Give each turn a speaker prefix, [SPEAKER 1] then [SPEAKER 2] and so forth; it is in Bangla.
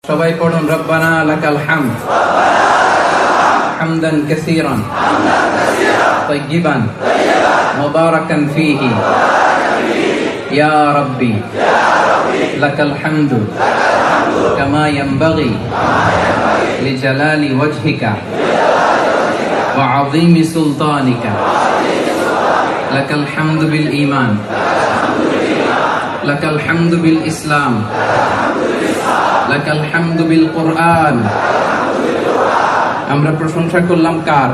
[SPEAKER 1] সবাই পড়ুন রব্বানা লাকাল হামদ হামদান কাসীরান তাইয়িবান মুবারাকান ফীহি ইয়া রাব্বি লাকাল হামদু কামা ইয়ানবাগি লিজালালি ওয়াজহিকা ওয়া আযীমি সুলতানিকা লাকাল হামদু বিল ঈমান লাকাল হামদু বিল ইসলাম লাকাল হামদু বিল কুরআন। আমরা প্রশংসা করলাম কার?